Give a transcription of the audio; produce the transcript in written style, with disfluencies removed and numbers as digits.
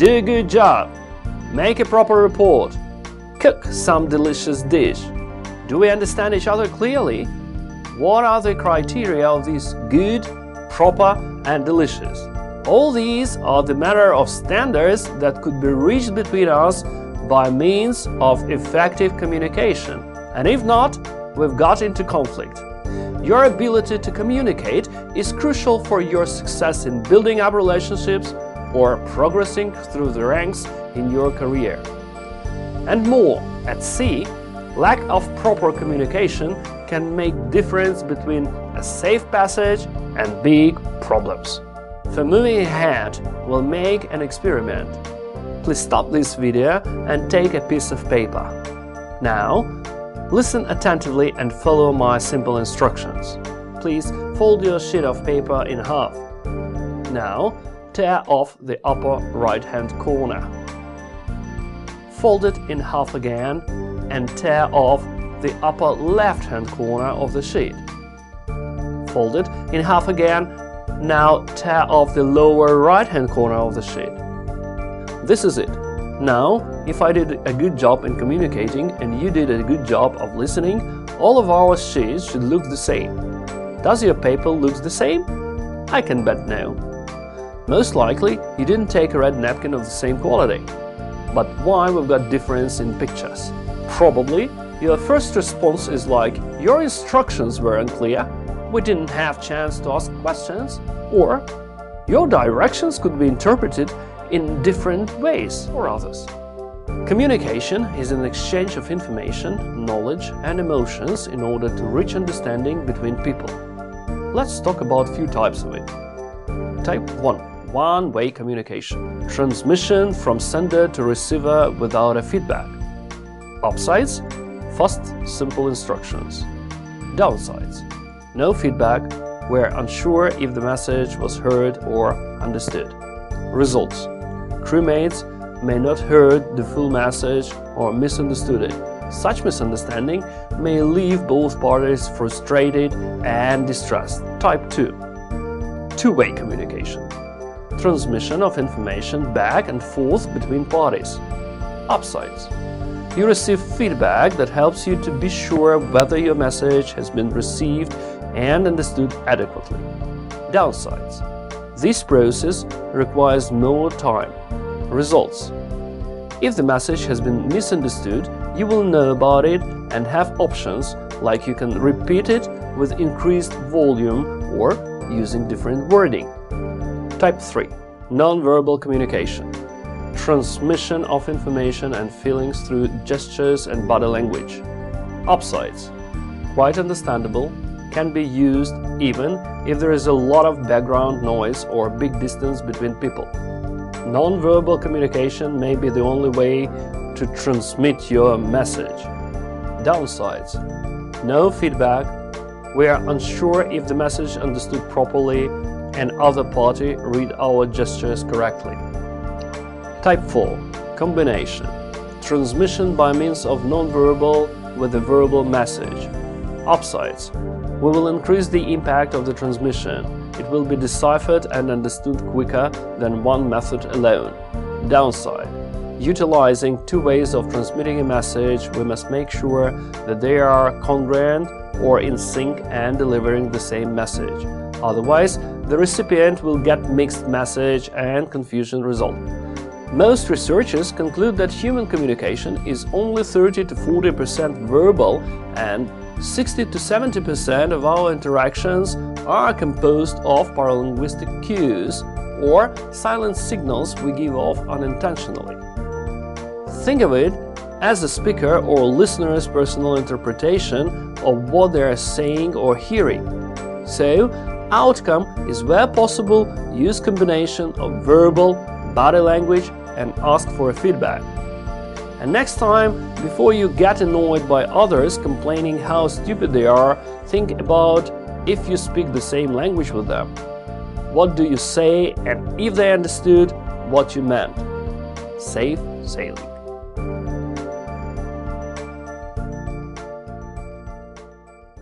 Do a good job. Make a proper report. Cook some delicious dish. Do we understand each other clearly? What are the criteria of these good, proper and delicious? All these are the matter of standards that could be reached between us by means of effective communication. And if not, we've got into conflict. Your ability to communicate is crucial for your success in building up relationships or progressing through the ranks in your career. And more, at sea, lack of proper communication can make difference between a safe passage and big problems. For moving ahead, we'll make an experiment. Please stop this video and take a piece of paper. Now, listen attentively and follow my simple instructions. Please fold your sheet of paper in half. Now, tear off the upper right-hand corner. Fold it in half again and tear off the upper left-hand corner of the sheet. Fold it in half again. Now tear off the lower right-hand corner of the sheet. This is it. Now, if I did a good job in communicating and you did a good job of listening, all of our sheets should look the same. Does your paper look the same? I can bet no. Most likely, you didn't take a red napkin of the same quality. But why we've got difference in pictures? Probably, your first response is like, your instructions were unclear, we didn't have chance to ask questions, or your directions could be interpreted in different ways or others. Communication is an exchange of information, knowledge and emotions in order to reach understanding between people. Let's talk about a few types of it. Type 1. One-way communication. Transmission from sender to receiver without a feedback. Upsides: fast, simple instructions. Downsides: no feedback, we're unsure if the message was heard or understood. Results: crewmates may not heard the full message or misunderstood it. Such misunderstanding may leave both parties frustrated and distressed. Type 2. Two-way communication. Transmission of information back and forth between parties. Upsides: you receive feedback that helps you to be sure whether your message has been received and understood adequately. Downsides: this process requires more time. Results: if the message has been misunderstood, you will know about it and have options like you can repeat it with increased volume or using different wording. Type 3. Non-verbal communication. Transmission of information and feelings through gestures and body language. Upsides: quite understandable, can be used even if there is a lot of background noise or big distance between people. Non-verbal communication may be the only way to transmit your message. Downsides: no feedback, we are unsure if the message understood properly and other party read our gestures correctly. Type 4. Combination. Transmission by means of non-verbal with a verbal message. Upsides: we will increase the impact of the transmission. It will be deciphered and understood quicker than one method alone. Downside: utilizing two ways of transmitting a message, we must make sure that they are congruent or in sync and delivering the same message. Otherwise, the recipient will get mixed message and confusion result. Most researchers conclude that human communication is only 30 to 40% verbal and 60 to 70% of our interactions are composed of paralinguistic cues or silent signals we give off unintentionally. Think of it as a speaker or listener's personal interpretation of what they are saying or hearing. So, outcome is where possible, use combination of verbal, body language and ask for a feedback. And next time, before you get annoyed by others complaining how stupid they are, think about if you speak the same language with them. What do you say and if they understood what you meant? Safe sailing.